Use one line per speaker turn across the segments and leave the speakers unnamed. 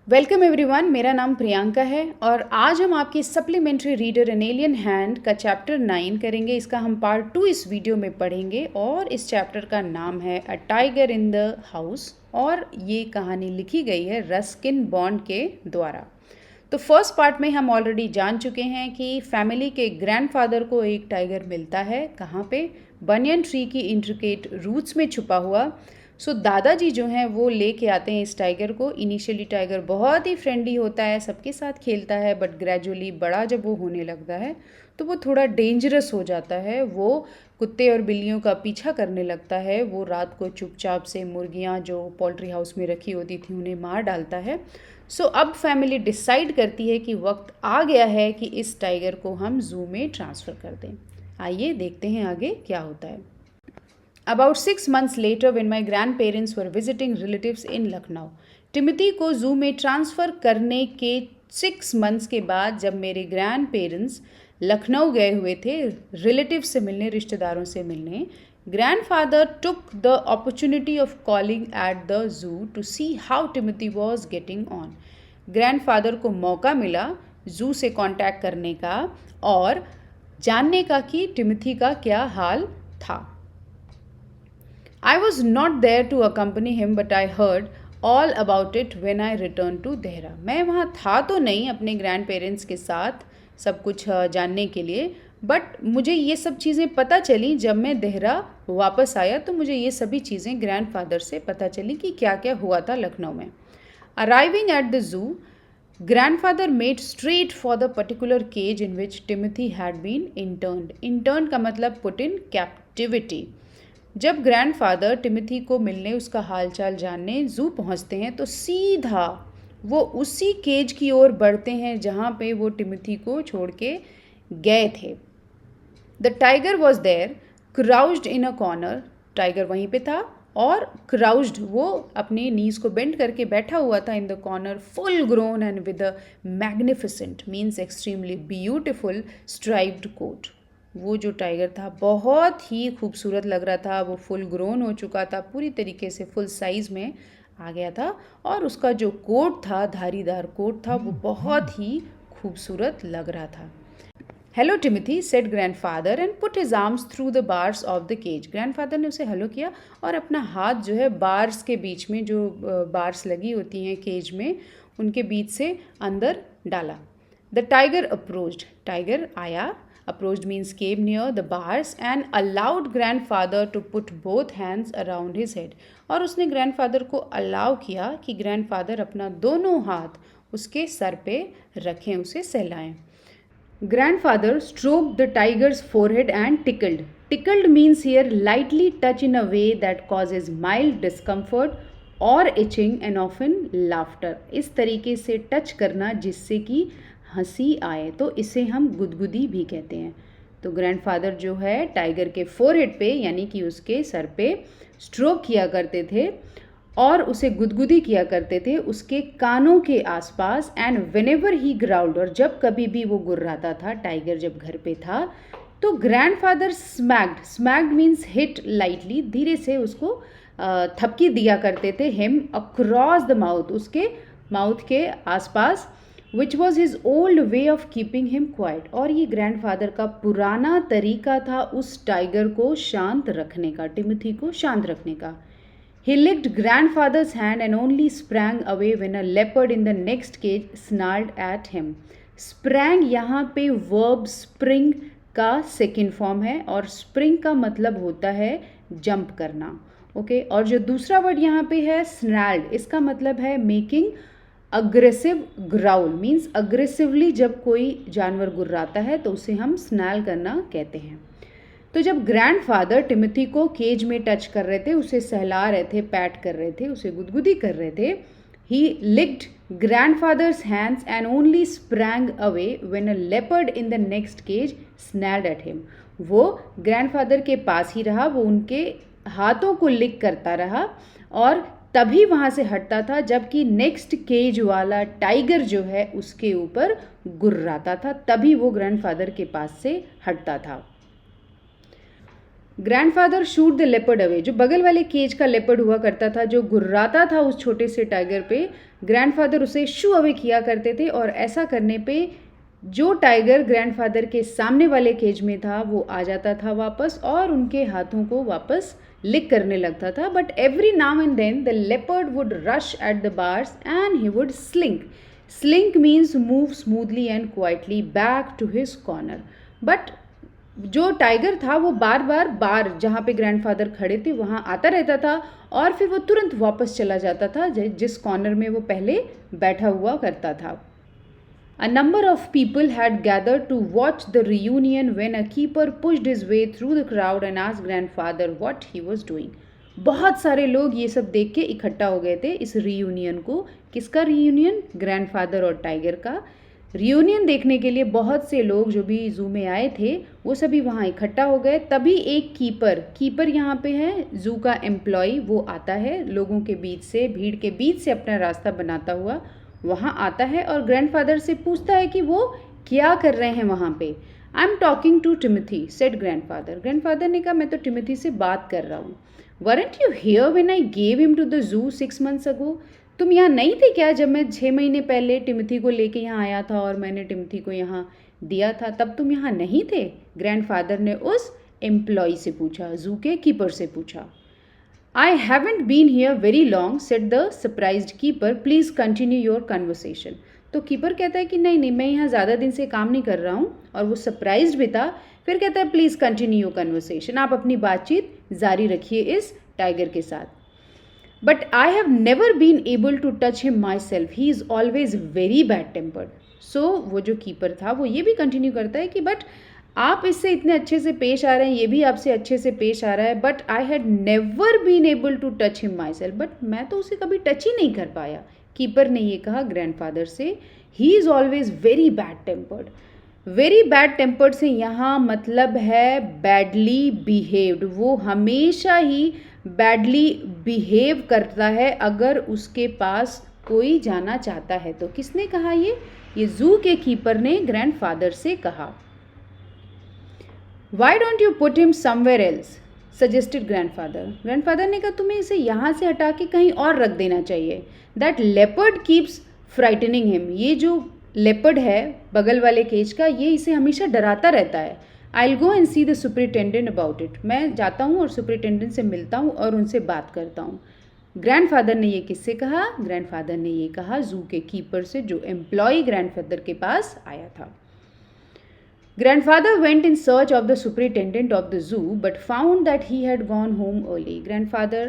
Welcome everyone, मेरा नाम प्रियंका है और आज हम आपकी supplementary reader an alien hand का चैप्टर 9 करेंगे। इसका हम पार्ट 2 इस वीडियो में पढ़ेंगे और इस चैप्टर का नाम है a tiger in the house और ये कहानी लिखी गई है रस्किन बॉन्ड के द्वारा। तो फर्स्ट पार्ट में हम ऑलरेडी जान चुके हैं कि फैमिली के ग्रैंडफादर को एक टाइगर मिलता है। कहाँ पे? बनियन ट्री की इंट्रिकेट रूट्स में छुपा हुआ। दादाजी जो हैं वो लेके आते हैं इस टाइगर को। इनिशियली टाइगर बहुत ही फ्रेंडली होता है, सबके साथ खेलता है, बट ग्रेजुअली बड़ा जब वो होने लगता है तो वो थोड़ा डेंजरस हो जाता है। वो कुत्ते और बिल्लियों का पीछा करने लगता है। वो रात को चुपचाप से मुर्गियाँ जो पोल्ट्री हाउस में रखी होती थी उन्हें मार डालता है। अब फैमिली डिसाइड करती है कि वक्त आ गया है कि इस टाइगर को हम जू में ट्रांसफ़र कर दें। आइए देखते हैं आगे क्या होता है। About 6 months later, when my grandparents were visiting relatives in Lucknow, Timothy को जू में ट्रांसफ़र करने के 6 months के बाद जब मेरे ग्रैंड पेरेंट्स लखनऊ गए हुए थे रिलेटिव से मिलने, रिश्तेदारों से मिलने, grandfather took the opportunity of calling at the zoo to see how Timothy was getting on. Grandfather को मौका मिला जू से कांटेक्ट करने का और जानने का कि टिमिथी का क्या हाल था। I was not there to accompany him, but I heard all about it when I returned to Dehra. मैं वहाँ था तो नहीं अपने ग्रैंड पेरेंट्स के साथ सब कुछ जानने के लिए, बट मुझे ये सब चीज़ें पता चली जब मैं देहरा वापस आया। तो मुझे ये सभी चीज़ें ग्रैंडफादर से पता चली कि क्या क्या हुआ था लखनऊ में। Arriving at the zoo, grandfather made straight for the particular cage in which Timothy had been interned. Interned का मतलब put in captivity। जब ग्रैंडफादर टिमिथी को मिलने, उसका हालचाल जानने जू पहुंचते हैं तो सीधा वो उसी केज की ओर बढ़ते हैं जहां पे वो टिमिथी को छोड़ के गए थे। The tiger was there crouched in a corner. Tiger वहीं पे था और क्राउच्ड, वो अपने नीज को बेंड करके बैठा हुआ था in the corner, full grown and with a magnificent means extremely beautiful striped coat. वो जो टाइगर था बहुत ही खूबसूरत लग रहा था। वो फुल ग्रोन हो चुका था, पूरी तरीके से फुल साइज़ में आ गया था और उसका जो कोट था, धारीदार कोट था, वो बहुत ही खूबसूरत लग रहा था। Hello Timothy, said grandfather and put his arms through the bars of the cage. Grandfather ने उसे हेलो किया और अपना हाथ जो है बार्स के बीच में, जो बार्स लगी होती हैं केज में, उनके बीच से अंदर डाला। The tiger approached. टाइगर आया। Approached means came near the bars and allowed grandfather to put both hands around his head. और उसने ग्रैंडफादर को अलाउ किया कि ग्रैंडफादर अपना दोनों हाथ उसके सर पे रखें, उसे सहलाएं। Grandfather stroked the tiger's forehead and tickled. Tickled means here lightly touch in a way that causes mild discomfort or itching and often laughter. इस तरीके से टच करना जिससे कि हंसी आए, तो इसे हम गुदगुदी भी कहते हैं। तो ग्रैंडफादर जो है टाइगर के फोरहेड पे यानी कि उसके सर पे स्ट्रोक किया करते थे और उसे गुदगुदी किया करते थे उसके कानों के आसपास। एंड व्हेनेवर ही ग्राउल्ड, और जब कभी भी वो गुर्राता था, टाइगर जब घर पे था, तो grandfather smacked. Smacked means hit lightly, धीरे से उसको थपकी दिया करते थे हिम अक्रॉस द माउथ, उसके माउथ के आसपास, which was his old way of keeping him quite. और ये ग्रैंडफादर का पुराना तरीका था उस टाइगर को शांत रखने का, टिमिथी को शांत रखने का। He licked grandfather's hand and only sprang away when a leopard in the next cage snarled at him. Sprang यहाँ पे verb spring का सेकेंड फॉर्म है और spring का मतलब होता है जंप करना। ओके, और जो दूसरा वर्ड यहाँ पे है snarled, इसका मतलब है making aggressive growl, means aggressively जब कोई जानवर गुर्राता है तो उसे हम स्नैल करना कहते हैं। तो जब ग्रैंडफादर टिमिथी को केज में टच कर रहे थे, उसे सहला रहे थे, पैट कर रहे थे, उसे गुदगुदी कर रहे थे, he licked grandfather's hands and only sprang away when a leopard in the next cage snarled at him. वो ग्रैंडफादर के पास ही रहा, वो उनके हाथों को लिक करता रहा और तभी वहाँ से हटता था जबकि नेक्स्ट केज वाला टाइगर जो है उसके ऊपर गुर्राता था, तभी वो ग्रैंडफादर के पास से हटता था। Grandfather shoot the leopard away. जो बगल वाले केज का लेपर्ड हुआ करता था, जो गुर्राता था उस छोटे से टाइगर पे, ग्रैंडफादर उसे शू अवे किया करते थे। और ऐसा करने पे जो टाइगर ग्रैंडफादर के सामने वाले केज में था वो आ जाता था वापस और उनके हाथों को वापस लिक करने लगता था। But every now and then the leopard would rush at the bars and he would slink. Slink means move smoothly and quietly back to his corner. But जो टाइगर था वो बार बार बार जहाँ पे ग्रैंडफादर खड़े थे वहाँ आता रहता था और फिर वो तुरंत वापस चला जाता था जिस कॉर्नर में वो पहले बैठा हुआ करता था। A number of people had gathered to watch the reunion when a keeper pushed his way through the crowd and asked grandfather what he was doing. बहुत सारे लोग ये सब देख के इकट्ठा हो गए थे इस रियूनियन को। किसका रियूनियन? ग्रैंडफादर और टाइगर का रियूनियन देखने के लिए बहुत से लोग जो भी जू में आए थे वो सभी वहाँ इकट्ठा हो गए। तभी एक कीपर यहाँ पे है जू का एम्प्लॉय, वो आता है लोगों के बीच से, भीड़ के बीच से अपना रास्ता बनाता हुआ वहाँ आता है और ग्रैंडफादर से पूछता है कि वो क्या कर रहे हैं वहाँ पे। I am talking to Timothy said grandfather. Grandfather ने कहा मैं तो टिमोथी से बात कर रहा हूँ। Weren't you here when I gave him to the zoo 6 months ago? तुम यहाँ नहीं थे क्या जब मैं 6 महीने पहले टिमोथी को लेके यहाँ आया था और मैंने टिमोथी को यहाँ दिया था, तब तुम यहाँ नहीं थे? ग्रैंडफादर ने उस एम्प्लॉय से पूछा, जू के कीपर से पूछा। I haven't been here very long, said the surprised keeper. Please continue your conversation. तो कीपर कहता है कि नहीं मैं यहाँ ज़्यादा दिन से काम नहीं कर रहा हूँ और वो सरप्राइज्ड भी था। फिर कहता है प्लीज़ कंटिन्यू योर कन्वर्सेशन, आप अपनी बातचीत जारी रखिए इस टाइगर के साथ। But I have never been able to touch him myself, he is always very bad tempered. So वो जो कीपर था वो ये भी कंटिन्यू करता है कि बट आप इससे इतने अच्छे से पेश आ रहे हैं, ये भी आपसे अच्छे से पेश आ रहा है, but I had never been able to touch him myself, but मैं तो उसे कभी टच ही नहीं कर पाया। कीपर ने ये कहा ग्रैंडफादर से। ही is always very bad tempered. Very bad tempered से यहाँ मतलब है बैडली बिहेव्ड। वो हमेशा ही बैडली बिहेव करता है अगर उसके पास कोई जाना चाहता है तो। किसने कहा ये जू के कीपर ने ग्रैंडफादर से कहा। Why don't you put him somewhere else? suggested grandfather. Grandfather ने कहा तुम्हें इसे यहाँ से हटा के कहीं और रख देना चाहिए। That leopard keeps frightening him. ये जो लेपर्ड है बगल वाले केज का, ये इसे हमेशा डराता रहता है। I'll go and see the superintendent about it. मैं जाता हूँ और सुपरिटेंडेंट से मिलता हूँ और उनसे बात करता हूँ। ग्रैंडफादर ने ये किससे कहा? ग्रैंडफादर ने ये कहा जू के कीपर से, जो एम्प्लॉय ग्रैंडफादर के पास आया था। Grandfather went in search of the superintendent of the zoo, but found that he had gone home early. Grandfather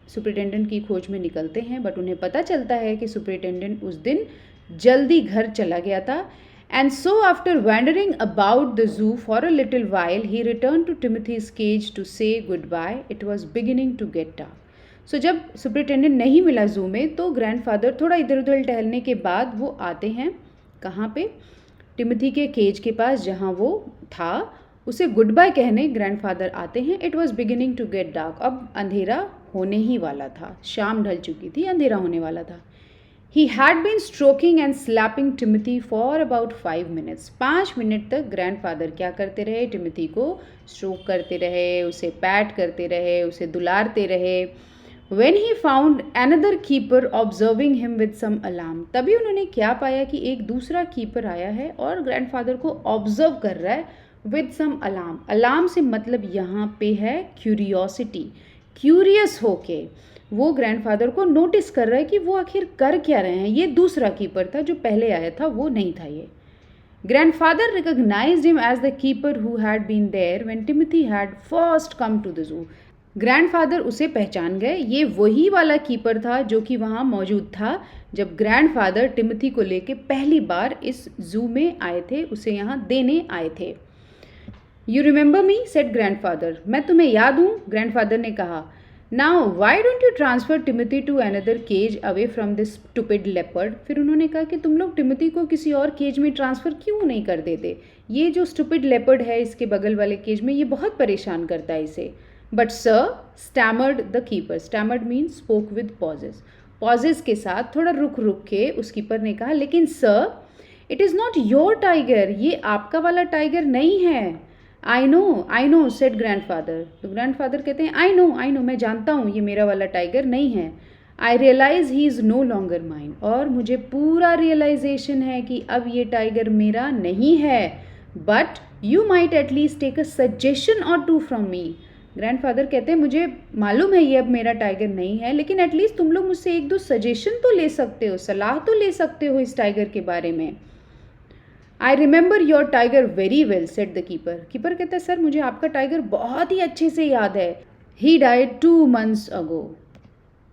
superintendent की खोज में निकलते हैं, but उन्हें पता चलता है कि superintendent उस दिन जल्दी घर चला गया था। And so after wandering about the zoo for a little while, he returned to Timothy's cage to say goodbye. It was beginning to get dark. So जब superintendent नहीं मिला zoo में तो grandfather थोड़ा इधर उधर टहलने के बाद वो आते हैं कहाँ पे? टिमोथी के केज के पास जहाँ वो था, उसे गुड बाय कहने ग्रैंडफादर आते हैं। It was beginning to get dark. अब अंधेरा होने ही वाला था, शाम ढल चुकी थी, अंधेरा होने वाला था। He had been stroking and slapping Timothy for about 5 minutes। 5 minute तक ग्रैंडफादर क्या करते रहे? टिमोथी को स्ट्रोक करते रहे, उसे पैट करते रहे, उसे दुलारते रहे। When he found another keeper observing him with some alarm, तभी उन्होंने क्या पाया कि एक दूसरा कीपर आया है और ग्रैंडफादर को ऑब्जर्व कर रहा है with some alarm। अलार्म से मतलब यहाँ पे है क्यूरियोसिटी, क्यूरियस होके वो ग्रैंडफादर को नोटिस कर रहा है कि वो आखिर कर क्या रहे हैं। ये दूसरा कीपर था, जो पहले आया था वो नहीं था ये। Grandfather recognized him as the keeper who had been there when Timothy had first come to the zoo। Grandfather उसे पहचान गए। ये वही वाला कीपर था जो कि वहाँ मौजूद था जब ग्रैंडफादर टिमोथी को लेके पहली बार इस जू में आए थे, उसे यहाँ देने आए थे। You remember me said grandfather. मैं तुम्हें याद हूँ, ग्रैंडफादर ने कहा। Now why don't you transfer Timothy to another cage away from this stupid leopard. फिर उन्होंने कहा कि तुम लोग टिमोथी को किसी और केज में ट्रांसफ़र क्यों नहीं कर देते? ये जो स्टूपिड लेपर्ड है इसके बगल वाले केज में, ये बहुत परेशान करता है इसे। But sir, stammered the keeper. Stammered means spoke with pauses. Pauses के साथ थोड़ा रुक के उस कीपर ने कहा, लेकिन sir it is not your tiger, ये आपका वाला टाइगर नहीं है। I know said grandfather. तो ग्रैंडफादर कहते हैं आई नो मैं जानता हूँ ये मेरा वाला टाइगर नहीं है। I realize he is no longer mine, और मुझे पूरा रियलाइजेशन है कि अब ये टाइगर मेरा नहीं है। But you might at least take a suggestion or two from me. Grandfather कहते हैं मुझे मालूम है ये अब मेरा टाइगर नहीं है, लेकिन एटलीस्ट तुम लोग मुझसे एक दो सजेशन तो ले सकते हो, सलाह तो ले सकते हो इस टाइगर के बारे में। I remember your tiger very well said the keeper. Keeper कहता है सर मुझे आपका टाइगर बहुत ही अच्छे से याद है। ही डाइड 2 months अगो।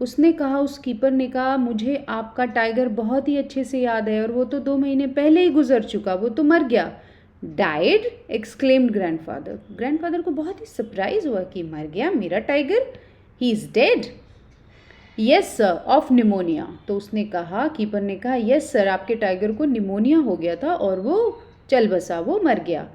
उसने कहा, उस कीपर ने कहा मुझे आपका टाइगर बहुत ही अच्छे से याद है और वो तो 2 महीने पहले ही गुजर चुका, वो तो मर गया। Died exclaimed grandfather. ग्रैंडफादर को बहुत ही सरप्राइज हुआ कि मर गया मेरा tiger, he is dead. Yes sir, of pneumonia. तो उसने कहा, कीपर ने कहा यस सर आपके टाइगर को निमोनिया हो गया था और वो चल बसा, वो मर गया।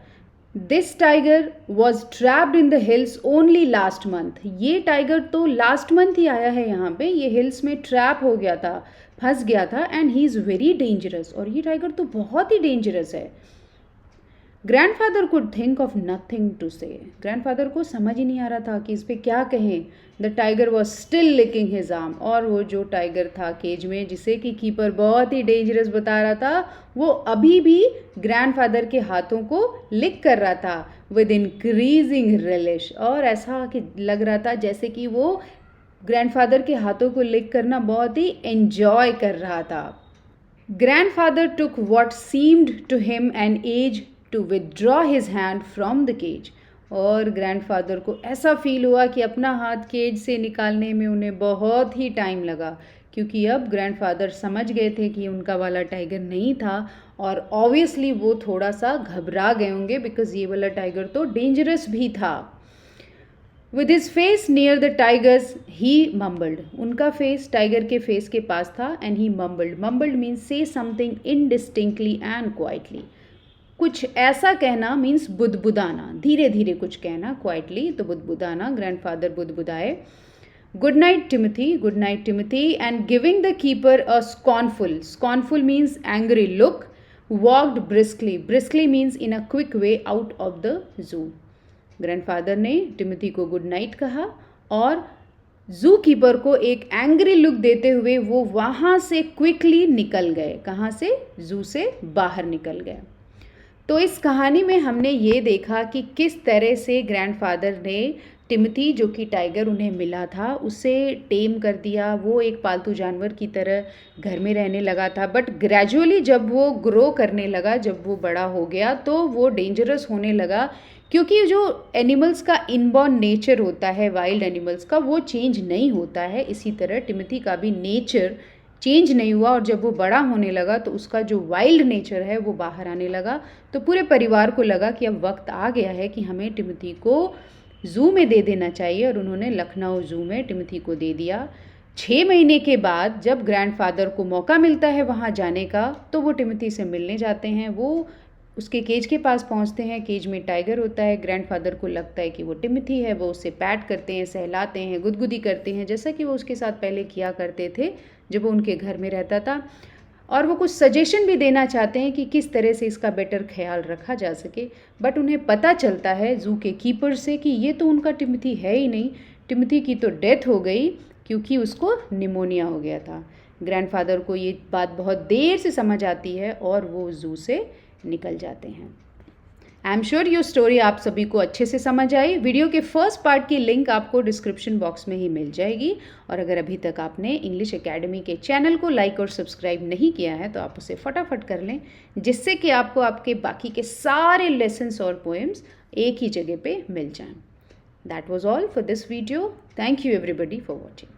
This tiger was trapped in the hills only last month. ये टाइगर तो लास्ट मंथ ही आया है यहाँ पे, ये हिल्स में ट्रैप हो गया था, फंस गया था। And he is very dangerous, और ये टाइगर तो बहुत ही डेंजरस है। Grandfather could think of nothing to say. Grandfather को समझ ही नहीं आ रहा था कि इस पर क्या कहें। The tiger was still licking his arm. और वो जो टाइगर था केज में, जिसे कि कीपर बहुत ही डेंजरस बता रहा था, वो अभी भी ग्रैंडफादर के हाथों को लिक कर रहा था विद इंक्रीजिंग रिलिश। और ऐसा कि लग रहा था जैसे कि वो ग्रैंडफादर के हाथों को लिक करना बहुत ही एंजॉय कर रहा था। Grandfather took what seemed to him an age to withdraw his hand from the cage. और ग्रैंडफादर को ऐसा फील हुआ कि अपना हाथ केज से निकालने में उन्हें बहुत ही टाइम लगा, क्योंकि अब ग्रैंडफादर समझ गए थे कि उनका वाला टाइगर नहीं था। और ऑब्वियसली वो थोड़ा सा घबरा गए होंगे, बिकॉज ये वाला टाइगर तो डेंजरस भी था। With his face near the tiger's he mumbled. उनका फेस टाइगर के फेस के पास था, and he mumbled. Mumbled means say something indistinctly and quietly. कुछ ऐसा कहना मीन्स बुदबुदाना, धीरे धीरे कुछ कहना, क्वाइटली तो बुदबुदाना। ग्रैंडफादर बुदबुदाए। Good night Timothy, good night Timothy, and giving the keeper a scornful means angry look, walked briskly. Briskly means in a quick way out of the zoo. Grandfather ने Timothy को good night कहा और जू keeper को एक angry look देते हुए वो वहाँ से क्विकली निकल गए। कहाँ से? जू से बाहर निकल गए। तो इस कहानी में हमने ये देखा कि किस तरह से ग्रैंडफादर ने टिमथी, जो कि टाइगर उन्हें मिला था, उसे टेम कर दिया। वो एक पालतू जानवर की तरह घर में रहने लगा था, बट ग्रेजुअली जब वो ग्रो करने लगा, जब वो बड़ा हो गया, तो वो डेंजरस होने लगा, क्योंकि जो एनिमल्स का इनबॉर्न नेचर होता है, वाइल्ड एनिमल्स का, वो चेंज नहीं होता है। इसी तरह टिमथी का भी नेचर चेंज नहीं हुआ, और जब वो बड़ा होने लगा तो उसका जो वाइल्ड नेचर है वो बाहर आने लगा। तो पूरे परिवार को लगा कि अब वक्त आ गया है कि हमें टिमथी को ज़ू में दे देना चाहिए, और उन्होंने लखनऊ ज़ू में टिमथी को दे दिया। 6 महीने के बाद जब ग्रैंडफादर को मौका मिलता है वहाँ जाने का, तो वो टिमथी से मिलने जाते हैं। वो उसके केज के पास पहुँचते हैं। केज में टाइगर होता है। ग्रैंडफादर को लगता है कि वो टिमथी है। वो उसे पैट करते हैं, सहलाते हैं, गुदगुदी करते हैं, जैसा कि वो उसके साथ पहले किया करते थे जब वो उनके घर में रहता था। और वो कुछ सजेशन भी देना चाहते हैं कि किस तरह से इसका बेटर ख्याल रखा जा सके। बट उन्हें पता चलता है जू के कीपर से कि ये तो उनका टिमथी है ही नहीं, टिमथी की तो डेथ हो गई क्योंकि उसको निमोनिया हो गया था। ग्रैंडफादर को ये बात बहुत देर से समझ आती है और वो जू से निकल जाते हैं। I am sure your story आप सभी को अच्छे से समझ आई। वीडियो के फर्स्ट पार्ट की लिंक आपको डिस्क्रिप्शन बॉक्स में ही मिल जाएगी। और अगर अभी तक आपने इंग्लिश एकेडमी के चैनल को लाइक और सब्सक्राइब नहीं किया है तो आप उसे फटाफट कर लें, जिससे कि आपको आपके बाकी के सारे लेसन्स और पोएम्स एक ही जगह पे मिल जाएं। That was all for this video. Thank you everybody for watching.